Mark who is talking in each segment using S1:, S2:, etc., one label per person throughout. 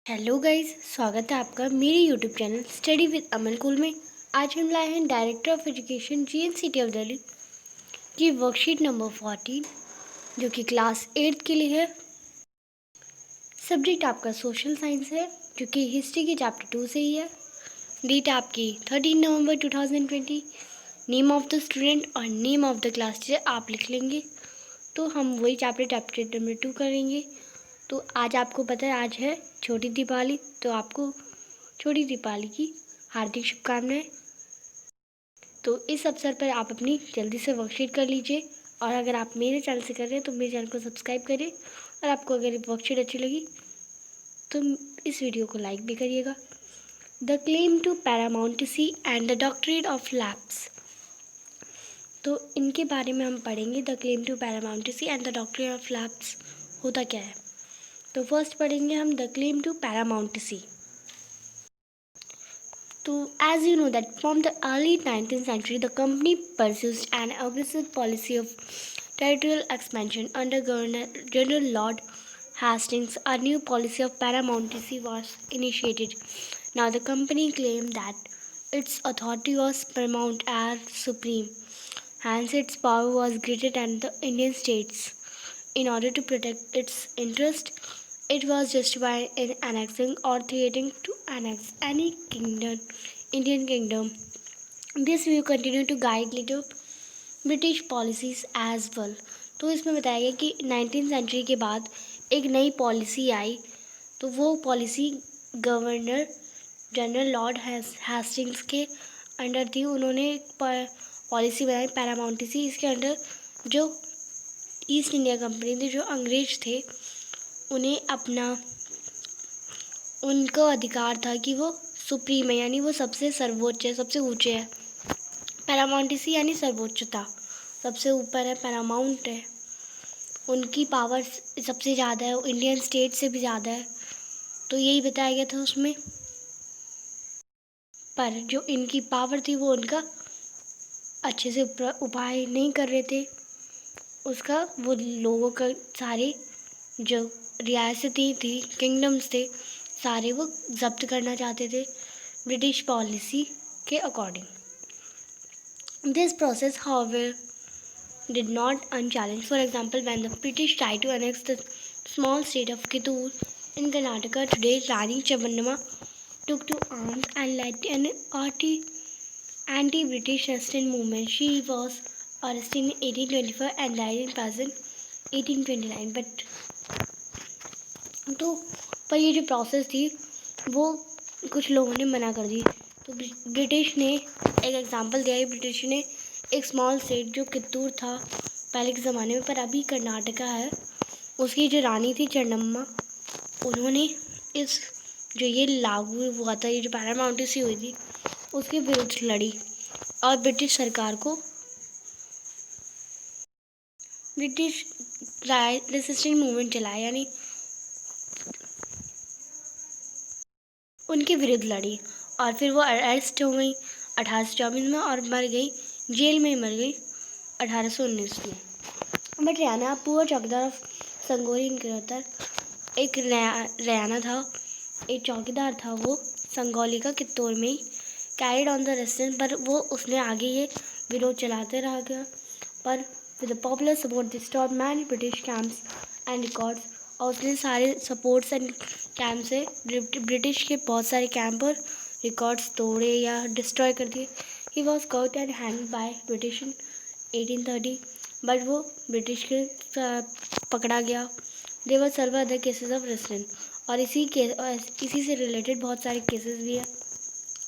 S1: Hello guys, स्वागत है आपका मेरे YouTube channel study with Aman cool में। आज हम लाए हैं director of education GNCT of Delhi की वर्कशीट नंबर 14 जो कि क्लास 8 के लिए है। सब्जेक्ट आपका सोशल साइंस है जो कि हिस्ट्री के चैप्टर 2 से ही है। डेट आपकी 13 नवंबर 2020। नेम ऑफ द स्टूडेंट और name of the class teacher आप लिख लेंगे। तो हम वही चैप्टर नंबर 2 करेंगे। तो आज आपको पता है आज है छोटी दीपावली, तो आपको छोटी दीपावली की हार्दिक शुभकामनाएं। तो इस अवसर पर आप अपनी जल्दी से वर्कशीट कर लीजिए, और अगर आप मेरे चैनल से कर रहे हैं तो मेरे चैनल को सब्सक्राइब करिए, और आपको अगर वर्कशीट अच्छी लगी तो इस वीडियो को लाइक भी करिएगा। The claim to paramountcy and the doctrine of lapse, तो इनके बारे में हम पढ़ेंगे। The claim to paramountcy and the doctrine of lapse होता क्या है। तो फर्स्ट पढ़ेंगे हम the claim to paramountcy. So, as you know that from the early 19th century, the company pursued an aggressive policy of territorial expansion. Under Governor General Lord Hastings, a new policy of paramountcy was initiated. Now, the company claimed that its authority was paramount and supreme. Hence, its power was greater than the Indian states. In order to protect its interest, it was justified in annexing or threatening to annex any kingdom, Indian kingdom. This view continued to guide later British policies as well. तो इसमें बताया गया कि 19th century के बाद एक नई policy आई, तो वो policy governor general Lord Hastings के अंडर थी। उन्होंने एक पॉलिसी बनाई पैरामाउंटेसी। इसके अंडर जो ईस्ट इंडिया कंपनी थी, जो अंग्रेज थे, उन्हें उनको अधिकार था कि वो सुप्रीम है, यानी वो सबसे सर्वोच्च है, सबसे ऊंचे है। पैरामाउंटेसी यानी सर्वोच्चता, सबसे ऊपर है, पैरामाउंट है, उनकी पावर सबसे ज़्यादा है, इंडियन स्टेट से भी ज़्यादा है। तो यही बताया गया था उसमें। पर जो इनकी पावर थी वो उनका अच्छे से उपाय नहीं कर रहे थे। उसका वो लोगों का सारे जो रियासतें थी, किंगडम्स थे, सारे वो जब्त करना चाहते थे ब्रिटिश पॉलिसी के according. This process however did not unchallenged. For example, when the British tried to annex the small state of Kittur in Karnataka today, Rani Chevannamma took to arms and led an anti-British resistance movement. She was arrested in 1825 and died in prison 1829. पर ये जो process थी वो कुछ लोगों ने मना कर दी। तो ब्रिटिश ने एक एग्जांपल दिया। ब्रिटिश ने एक स्मॉल स्टेट जो कित्तूर था पहले के ज़माने में, पर अभी कर्नाटका है, उसकी जो रानी थी चेन्नम्मा, उन्होंने इस जो ये लागू हुआ था, ये जो पैरामाउंटेसी हुई थी, उसके विरुद्ध लड़ी और ब्रिटिश सरकार को ब्रिटिश रेसिस्टेंट मूवमेंट चलाया, यानी उनके विरुद्ध लड़ी। और फिर वो अरेस्ट हो गई 1824 में और मर गई, जेल में ही मर गई 1819 में। बट रैना पुअर चौकीदार ऑफ संगोली इनकर एक रैना था, एक चौकीदार था, वो संगोली का कित्तौर में ही कैरिड ऑन द रेसिडेंस, पर वो उसने आगे ये विरोध चलाते रहा गया। पर with the popular support disturb many British camps and records, और उसने सारे सपोर्ट्स एंड कैंप से ब्रिटिश के बहुत सारे कैंप और रिकॉर्ड्स तोड़े या डिस्ट्रॉय कर दिए। He was caught and hanged by British in 1830, but वो ब्रिटिश के पकड़ा गया। There were several other cases of resident, और इसी से रिलेटेड बहुत सारे केसेस भी है।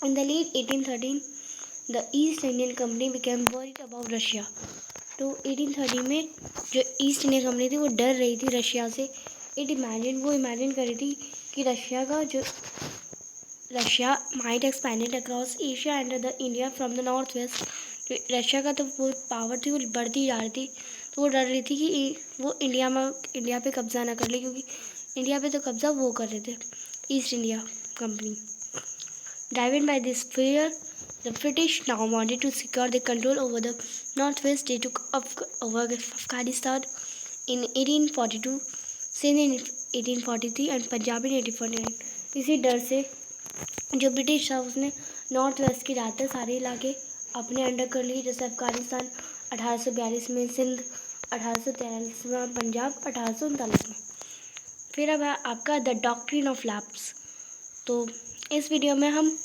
S1: In the late 1813 the East Indian company became worried about Russia. तो 1830 में जो ईस्ट इंडिया कंपनी थी वो डर रही थी रशिया से। वो इमेजिन कर रही थी कि Russia might expanded across Asia and the India from the north west. Russia का तो वो पावर थी वो बढ़ती जा रही थी, तो वो डर रही थी कि वो इंडिया पे कब्जा ना कर ले, क्योंकि इंडिया पे तो कब्जा वो कर रहे थे east India company. Driven by this fear, the British now wanted to secure the control over the northwest. They took over Afghanistan in 1842, Sindh in 1843, and Punjab in 1849. इसी डर से जो ब्रिटिश था उसने नॉर्थ वेस्ट की रातें सारे इलाके अपने अंडर कर लिए, जैसे अफगानिस्तान 1842 में, सिंध 1843 में, पंजाब 1839 में। फिर अब है आपका द डॉक्ट्रिन ऑफ लैप्स। तो इस वीडियो में हम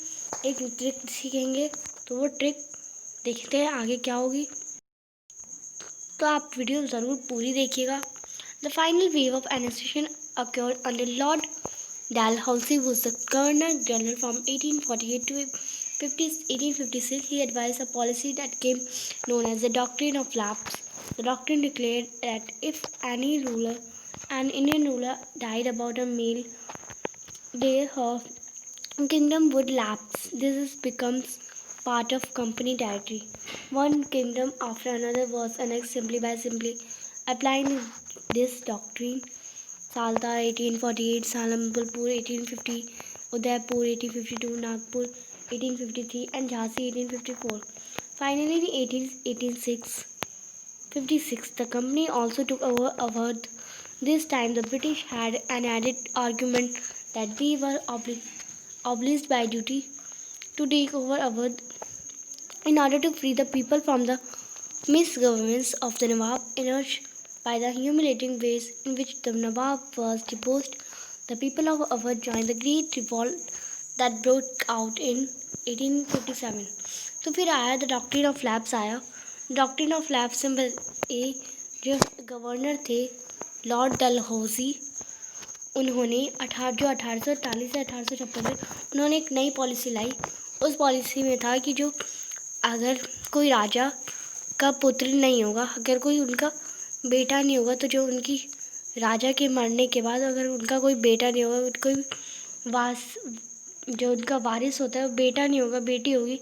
S1: एक ट्रिक सीखेंगे, तो वो ट्रिक देखते हैं आगे क्या होगी। तो आप वीडियो ज़रूर पूरी देखिएगा। The final wave of annexation occurred under Lord Dalhousie, was the Governor General from 1848 to 1856. He advised a policy that came known as the Doctrine of Lapse. The doctrine declared that if an Indian ruler died about a male day, her kingdom would lapse. This becomes part of company territory. One kingdom after another was annexed simply by applying this doctrine. सालता 1848, सालमपुर 1850, Udaipur 1852, Nagpur 1853 and Jhansi 1854. Finally, in 1856, the company also took over Awadh. This time, the British had an added argument that we were obliged by duty to take over Awadh in order to free the people from the misgovernance of the Nawab, urged by the humiliating ways in which the Nawab was deposed. The people of Awadh joined the great revolt that broke out in 1857. तो फिर आया the doctrine of lapse आया। Doctrine of lapse में जो governor थे Lord Dalhousie, उन्होंने 1848 से 1856 में उन्होंने एक नई पॉलिसी लाई। उस पॉलिसी में था कि जो अगर कोई राजा का पुत्र नहीं होगा, अगर कोई उनका बेटा नहीं होगा, तो जो उनकी राजा के मरने के बाद अगर उनका कोई बेटा नहीं होगा, कोई जो उनका वारिस होता है वो बेटा नहीं होगा, बेटी होगी,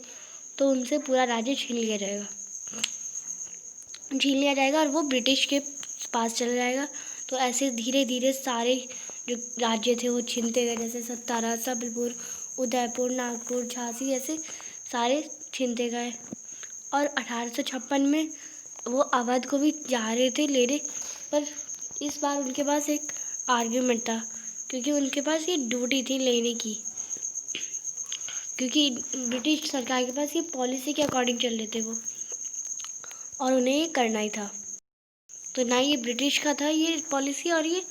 S1: तो उनसे पूरा राज्य छीन लिया जाएगा और वो ब्रिटिश के पास चला जाएगा। तो ऐसे धीरे धीरे सारे जो राज्य थे वो छीनते गए, जैसे सतारा, सबलपुर, उदयपुर, नागपुर, झांसी, ऐसे सारे छीनते गए। और 1856 में वो अवध को भी जा रहे थे लेने, पर इस बार उनके पास एक आर्ग्यूमेंट था, क्योंकि उनके पास ये ड्यूटी थी लेने की, क्योंकि ब्रिटिश सरकार के पास ये पॉलिसी के अकॉर्डिंग चल रहे थे वो, और उन्हें ये करना ही था। तो ना ये ब्रिटिश का था ये पॉलिसी, और ये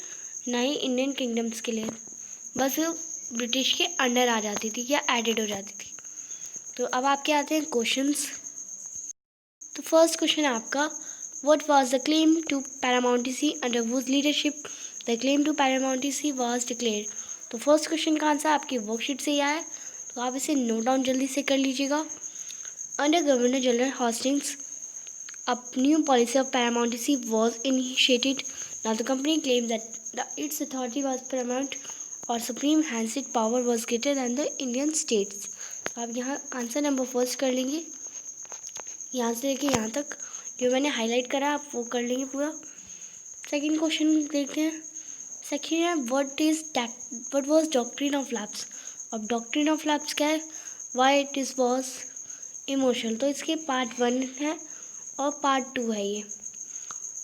S1: ना ही इंडियन किंगडम्स के लिए, बस वो ब्रिटिश के अंडर आ जाती थी या एडेड हो जाती थी। तो अब आपके आते हैं क्वेश्चंस। तो फर्स्ट क्वेश्चन आपका, what was the claim to paramountcy under whose leadership the claim to paramountcy was declared. तो फर्स्ट क्वेश्चन का आंसर आपकी वर्कशीट से ही आया है, तो आप इसे नोट डाउन जल्दी से कर लीजिएगा। Under governor general Hastings a new policy of paramountcy was initiated. Now the company claimed that its authority was paramount or supreme, hence its power was greater than the Indian states. तो आप यहाँ answer number first कर लेंगे, यहाँ से लेके यहाँ तक जो मैंने हाईलाइट करा आप वो कर लेंगे पूरा। सेकंड क्वेश्चन देखते हैं। सेकंड है what was doctrine of lapse. अब डॉक्ट्रिन ऑफ लैप्स क्या है, why it is was emotional. तो इसके पार्ट 1 है और पार्ट 2 है ये।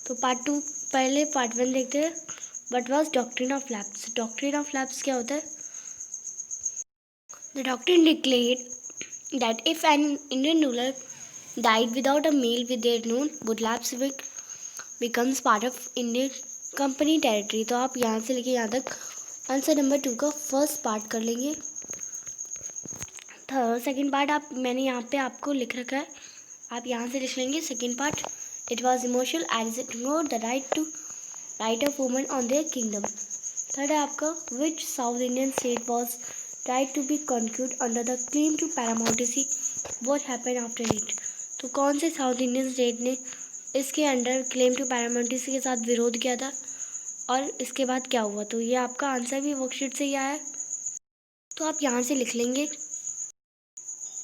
S1: तो पार्ट 2 पहले पार्ट 1 देखते हैं। What was doctrine of lapse. Doctrine of lapse क्या होता है। The doctrine declared that if an Indian ruler died without a male with their known would lapse becomes part of Indian company territory। तो आप यहाँ से लेके यहाँ तक आंसर नंबर 2 का फर्स्ट पार्ट कर लेंगे। सेकंड पार्ट आप मैंने यहाँ पे आपको लिख रखा है, आप यहाँ से लिख लेंगे second part. It was emotional as it ignored the right of women on their kingdom. Third है आपका, which South Indian state was tried to be conquered under the claim to paramountcy, what happened after it. तो कौन से south Indian state ने इसके under claim to paramountcy के साथ विरोध किया था और इसके बाद क्या हुआ। तो ये आपका आंसर भी वर्कशीट से ही आया है, तो आप यहाँ से लिख लेंगे।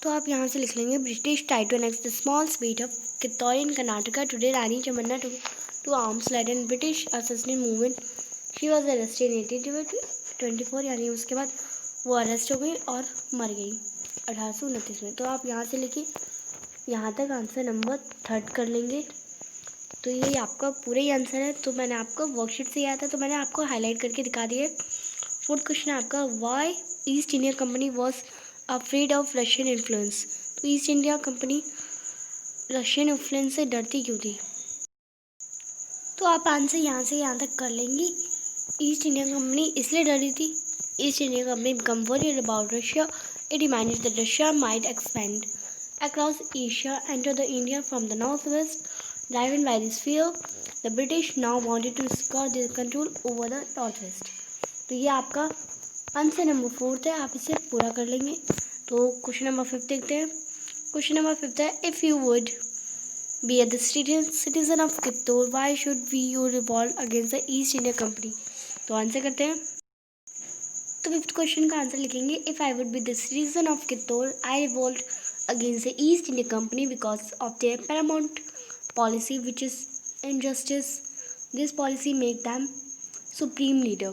S1: British tried to annex the small state of Kittur in Karnataka. Today Rani Chamanna to arms led in British assassination movement. She was arrested in 1824, यानी उसके बाद वो अरेस्ट हो गई और मर गई 1829 में। तो आप यहाँ से लेके यहाँ तक आंसर नंबर 3 कर लेंगे। तो ये आपका पूरा ही आंसर है। तो मैंने आपको वर्कशीट से आया था, तो मैंने आपको हाईलाइट करके दिखा दिया। फोर्थ क्वेश्चन है आपका, why East India company was afraid of Russian influence. तो East India company Russian influence से डरती क्यों थी? तो आप आंसर यहाँ से यहाँ तक कर लेंगी। ईस्ट इंडिया कंपनी इसलिए डरी थी, east India company become worried about Russia, it imagined that Russia might expand across Asia, enter the India from the northwest. Driven by this fear, the British now wanted to secure their control over the northwest. तो ये आपका answer number 4 है, आप इसे पूरा कर लेंगे। तो क्वेश्चन नंबर 5 देखते हैं। क्वेश्चन नंबर 5 है, if you would be A citizen of Kittur, why should we you revolt against the East India Company? तो आंसर करते हैं। तो 5th क्वेश्चन का आंसर लिखेंगे, if I would be the citizen of Kittur, I revolt against the East India Company because of their paramount policy, which is injustice. This policy make them supreme leader.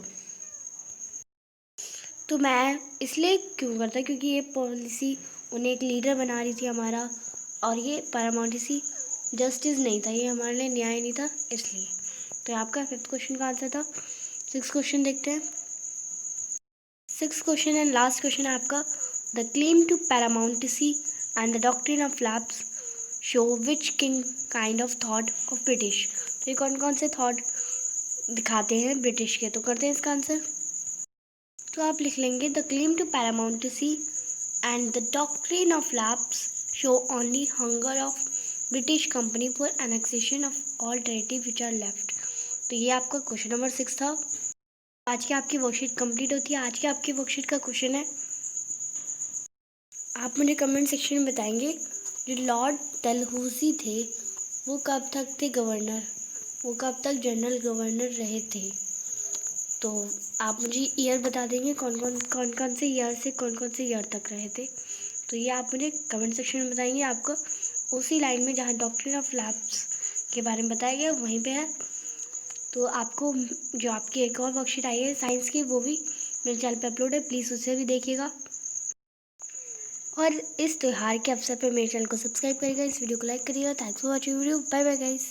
S1: तो मैं इसलिए क्यों करता, क्योंकि ये policy उन्हें एक लीडर बना रही थी हमारा, और ये पैरामाउंटेसी जस्टिस नहीं था, ये हमारे लिए न्याय नहीं था, इसलिए। तो आपका 5th क्वेश्चन का आंसर था। 6th क्वेश्चन देखते हैं। 6th question and last question है आपका, the claim to paramountcy and the doctrine of lapse show which kind of thought of British। तो ये कौन कौन से थॉट दिखाते हैं ब्रिटिश के? तो करते हैं इसका आंसर। तो आप लिख लेंगे, the claim to paramountcy and the doctrine of lapse show only hunger of British company for annexation of all territory which are left. तो ये आपका क्वेश्चन नंबर 6 था। आज की आपकी वर्कशीट कंप्लीट होती है। आज की आपकी वर्कशीट का क्वेश्चन है, आप मुझे कमेंट सेक्शन में बताएंगे, जो लॉर्ड डलहौसी थे वो कब तक थे गवर्नर, वो कब तक जनरल गवर्नर रहे थे? तो आप मुझे ईयर बता देंगे, कौन कौन से ईयर से कौन कौन से ईयर तक रहे थे। तो ये आप मुझे कमेंट सेक्शन में बताएंगे। आपको उसी लाइन में जहाँ डॉक्ट्रिन ऑफ लैप्स के बारे में बताया गया वहीं पे है। तो आपको जो आपकी एक और वर्कशीट आई है साइंस की, वो भी मेरे चैनल पे अपलोड है, प्लीज़ उसे भी देखिएगा। और इस त्यौहार के अवसर पर मेरे चैनल को सब्सक्राइब करिएगा, इस वीडियो को लाइक करिएगा। Thanks for watching video, bye bye guys.